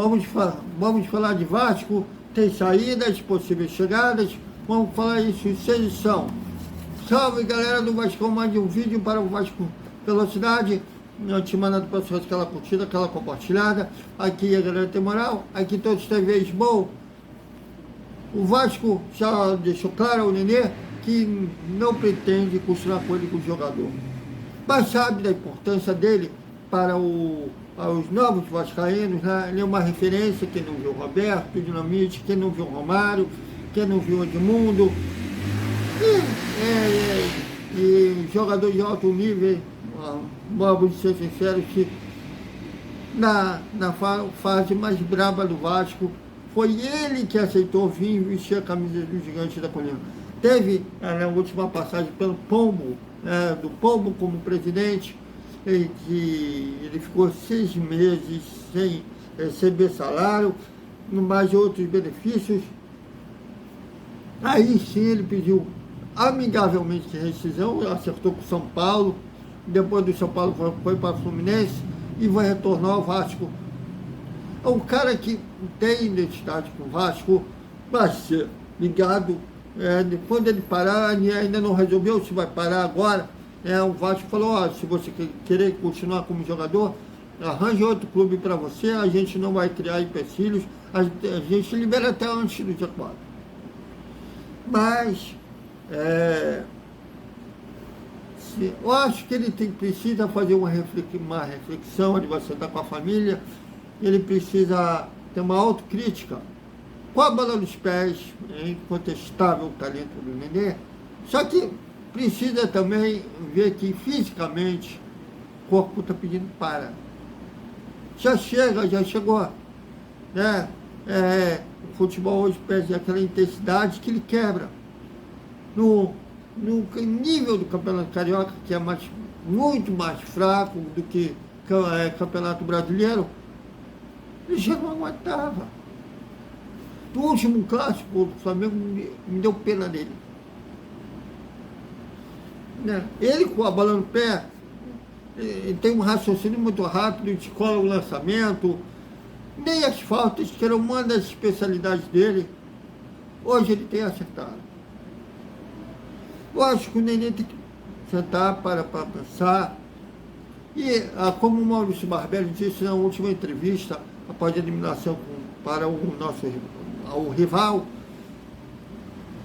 Vamos falar de Vasco, tem saídas, possíveis chegadas, vamos falar isso em edição. Salve galera do Vasco, mais um vídeo para o Vasco Velocidade. Eu te mando para vocês aquela curtida, aquela compartilhada. Aqui a galera tem moral, aqui todos têm vez bom. O Vasco já deixou claro ao Nenê que não pretende continuar com ele como jogador, mas sabe da importância dele para os novos vascaínos, né? Ele é uma referência. Quem não viu o Roberto, o Dinamite, quem não viu o Romário, quem não viu o Edmundo, e jogador de alto nível, vamos ser sinceros, que na fase mais braba do Vasco, foi ele que aceitou vir vestir a camisa do Gigante da Colina. Teve, na última passagem pelo Pombo, do Pombo como presidente, que ele ficou 6 meses sem receber salário, mais outros benefícios. Aí sim ele pediu amigavelmente rescisão, acertou com o São Paulo, depois do São Paulo foi para o Fluminense e vai retornar ao Vasco. É um cara que tem identidade com o Vasco, vai ser ligado. Quando ele parar, ainda não resolveu se vai parar agora. O Vasco falou, se você querer continuar como jogador, arranje outro clube para você, a gente não vai criar empecilhos, a gente libera até antes do dia 4. Mas eu acho que ele precisa fazer uma reflexão, ele vai sentar com a família, ele precisa ter uma autocrítica. Com a bola nos pés, é incontestável o talento do Nenê, só que precisa também ver que fisicamente o corpo está pedindo para. Já chegou. Né? O futebol hoje pede aquela intensidade que ele quebra. No nível do Campeonato Carioca, que é muito mais fraco do que Campeonato Brasileiro, ele já não aguentava. No último clássico, o Flamengo me deu pena dele. Ele com a bola no pé, ele tem um raciocínio muito rápido, descola o lançamento, nem as faltas, que era uma das especialidades dele, hoje ele tem acertado. Eu acho que o Nenê tem que sentar para pensar, e como o Maurício Barbieri disse na última entrevista, após a eliminação para o rival,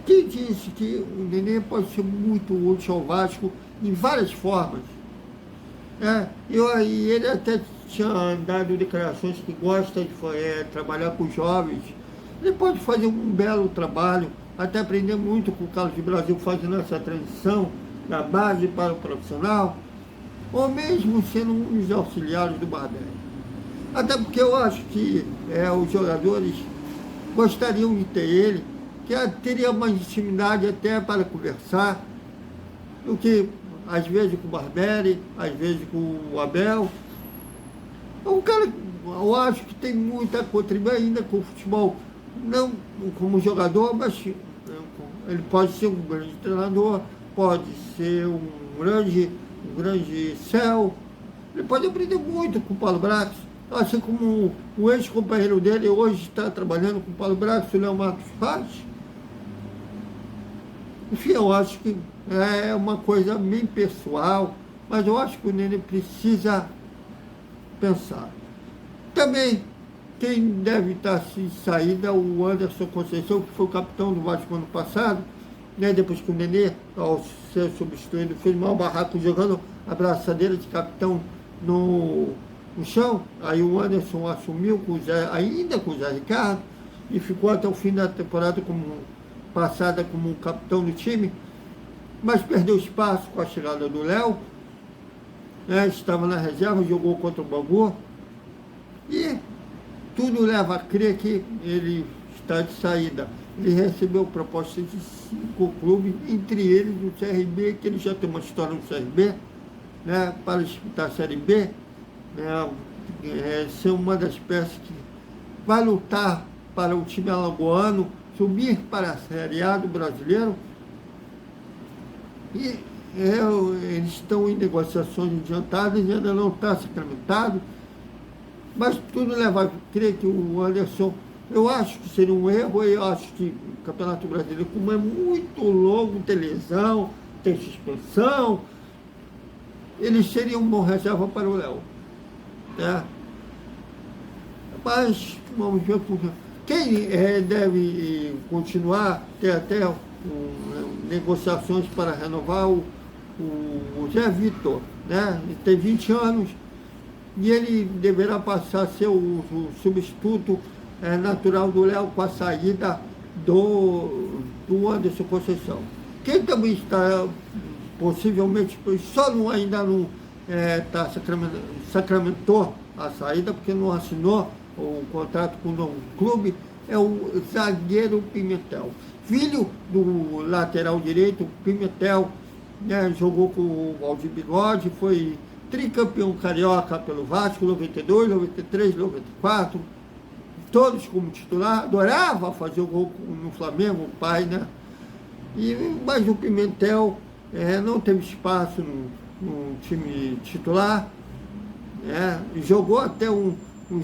que disse que o Nenê pode ser muito útil ao Vasco em várias formas. E ele até tinha dado declarações que gosta de trabalhar com jovens. Ele pode fazer um belo trabalho, até aprender muito com o Carlos de Brasil, fazendo essa transição da base para o profissional, ou mesmo sendo um dos auxiliares do Barbieri. Até porque eu acho que os jogadores gostariam de ter ele, que teria mais intimidade até para conversar, do que às vezes com o Barbieri, às vezes com o Abel. É um cara, eu acho que tem muito a contribuir ainda com o futebol, não como jogador, mas ele pode ser um grande treinador, pode ser um grande céu, ele pode aprender muito com o Paulo Brax, assim como o ex-companheiro dele hoje está trabalhando com o Paulo Brax, o Léo Marcos faz. Enfim, eu acho que é uma coisa bem pessoal, mas eu acho que o Nenê precisa pensar. Também, quem deve estar em saída, o Anderson Conceição, que foi o capitão do Vasco ano passado, depois que o Nenê, ao ser substituído, fez mal barraco jogando a braçadeira de capitão no chão. Aí o Anderson assumiu ainda com o Zé Ricardo e ficou até o fim da temporada passada como capitão do time, mas perdeu espaço com a chegada do Léo, estava na reserva, jogou contra o Bangu, e tudo leva a crer que ele está de saída. Ele recebeu propostas de 5 clubes, entre eles o CRB, que ele já tem uma história no CRB, para disputar a Série B, ser uma das peças que vai lutar para o time alagoano subir para a Série A do brasileiro. E eles estão em negociações adiantadas e ainda não está sacramentado. Mas tudo leva a crer que o Anderson, eu acho que seria um erro, eu acho que o Campeonato Brasileiro, como é muito longo, tem lesão, tem suspensão, ele seria um bom reserva para o Léo, né? Mas vamos ver quem deve continuar, tem até negociações para renovar o Zé Vitor, né? Ele tem 20 anos e ele deverá passar a ser o substituto natural do Léo com a saída do Anderson Conceição. Quem também está possivelmente, só ainda não sacramentou a saída, porque não assinou o contrato com o novo clube, é o zagueiro Pimentel. Filho do lateral direito, Pimentel, né, jogou com o Valdir Bigode, foi tricampeão carioca pelo Vasco, 92, 93, 94, todos como titular, adorava fazer o gol no Flamengo, o pai, né? Mas o Pimentel não teve espaço no time titular, né? Jogou até uns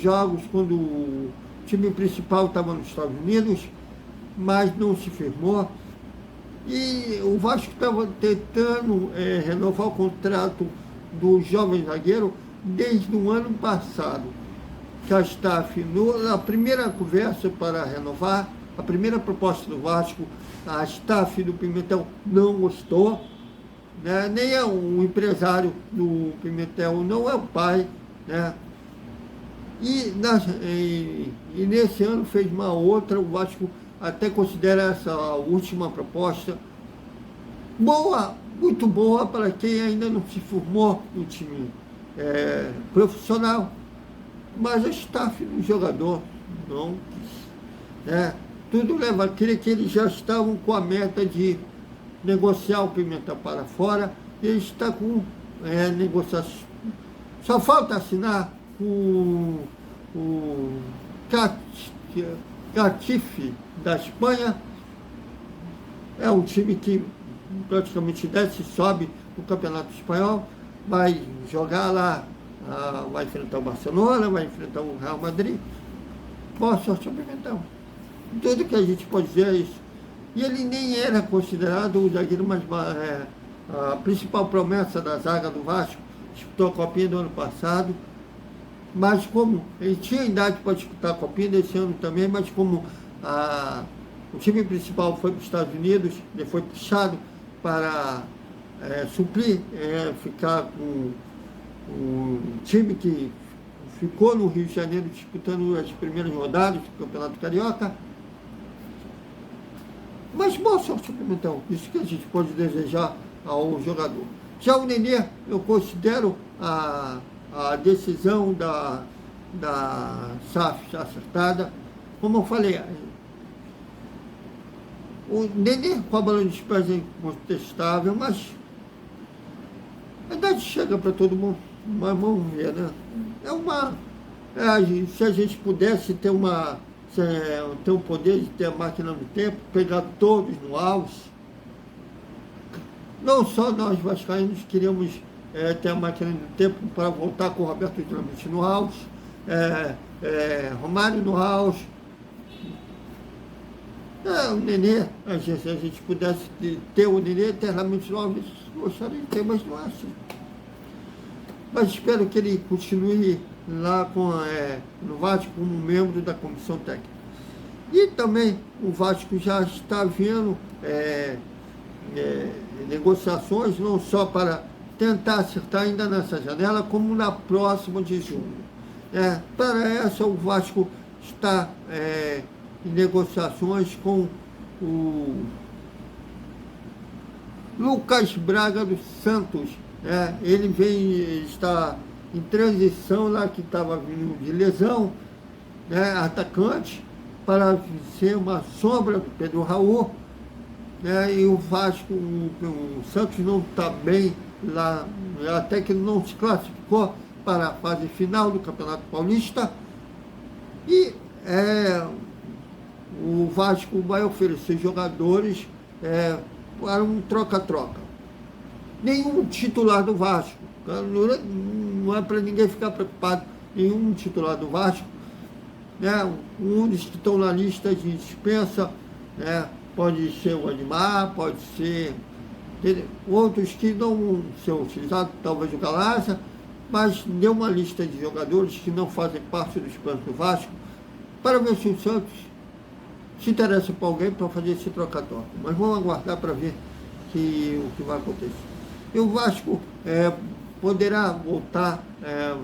jogos quando o time principal estava nos Estados Unidos, mas não se firmou. E o Vasco estava tentando renovar o contrato do jovem zagueiro desde o ano passado. Já está na primeira conversa para renovar, a primeira proposta do Vasco, a staff do Pimentel não gostou, né? Nem é um empresário do Pimentel, não é o pai, né? E nesse ano fez uma outra, o Vasco até considera essa última proposta boa, muito boa para quem ainda não se formou no time profissional, mas a staff do jogador não quis, né? Tudo leva a crer que eles já estavam com a meta de negociar o Pimentel para fora, e ele está com negociações. Só falta assinar o Catife da Espanha. É um time que praticamente desce e sobe no Campeonato Espanhol, vai jogar lá, vai enfrentar o Barcelona, vai enfrentar o Real Madrid. Boa sorte ao Pimentel. Tudo que a gente pode dizer é isso. E ele nem era considerado o zagueiro mais a principal promessa da zaga do Vasco. Disputou a Copinha do ano passado, mas como ele tinha idade para disputar a Copinha desse ano também, mas como o time principal foi para os Estados Unidos, ele foi puxado para suprir, ficar com o time que ficou no Rio de Janeiro disputando as primeiras rodadas do Campeonato Carioca. Mas boa sorte ao Pimentel, isso que a gente pode desejar ao jogador. Já o Nenê, eu considero a decisão da SAF acertada. Como eu falei, o Nenê com a bola dos pés é incontestável, mas a idade chega para todo mundo. Mas vamos ver, né? Se a gente pudesse ter o poder de ter a máquina do tempo, pegar todos no auge, não só nós vascaínos queríamos ter a máquina do tempo para voltar com o Roberto Dinamite no auge, Romário no auge, o Nenê, se a gente pudesse ter o Nenê eternamente no auge, gostaria de ter, mas não é assim. Mas espero que ele continue lá no Vasco como membro da comissão técnica. E também o Vasco já está vendo negociações, não só para tentar acertar ainda nessa janela, como na próxima de junho. Para essa, o Vasco está em negociações com o Lucas Braga dos Santos. Ele está em transição lá, que estava vindo de lesão, atacante, para ser uma sombra do Pedro Raul, e o Vasco, o Santos não está bem lá, até que não se classificou para a fase final do Campeonato Paulista, e o Vasco vai oferecer jogadores para um troca-troca. Nenhum titular do Vasco, não é para ninguém ficar preocupado nenhum titular do Vasco, né? Um dos que estão na lista de dispensa, né? Pode ser o Admar, pode ser outros que não vão ser utilizados, talvez o Galazza, mas deu uma lista de jogadores que não fazem parte dos planos do Vasco, para ver se o Santos se interessa por alguém para fazer esse trocatório. Mas vamos aguardar para ver o que vai acontecer. E o Vasco poderá voltar,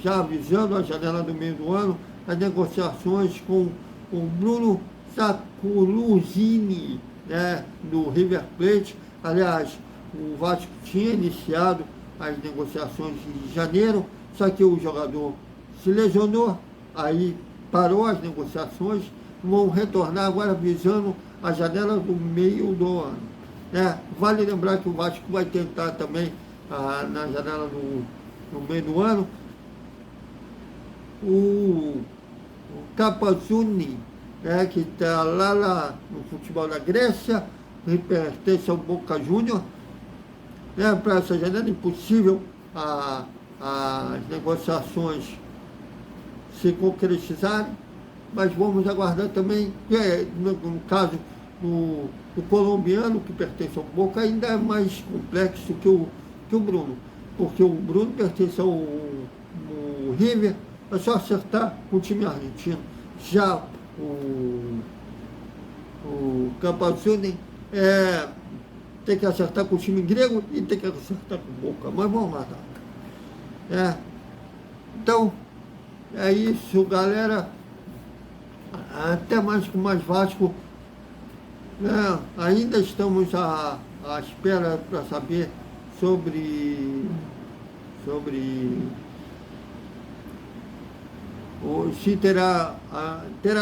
já avisando a janela do meio do ano, as negociações com o Bruno Sacculuzzi, né, do River Plate. Aliás, o Vasco tinha iniciado as negociações em janeiro, só que o jogador se lesionou, aí parou as negociações, vão retornar agora visando a janela do meio do ano. Vale lembrar que o Vasco vai tentar também, na janela no meio do ano, o Capazzuni, que está lá no futebol da Grécia, que pertence ao Boca Juniors. Para essa janela é impossível as negociações se concretizarem, mas vamos aguardar também, no caso do colombiano, que pertence ao Boca, ainda é mais complexo que o Bruno, porque o Bruno pertence ao River, é só acertar com o time argentino. Já o Capazzoni tem que acertar com o time grego e tem que acertar com o Boca, mas vamos lá. Então, é isso, galera. Até mais com mais Vasco. Ainda estamos à espera para saber sobre se terá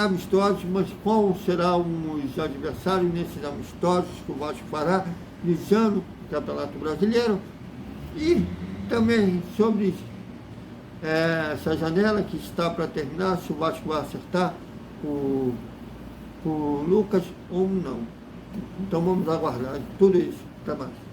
amistosos, mas qual serão os adversários nesses amistosos que o Vasco fará, visando o Campeonato Brasileiro, e também sobre essa janela que está para terminar, se o Vasco vai acertar o Lucas ou não. Então vamos aguardar tudo isso. Até mais.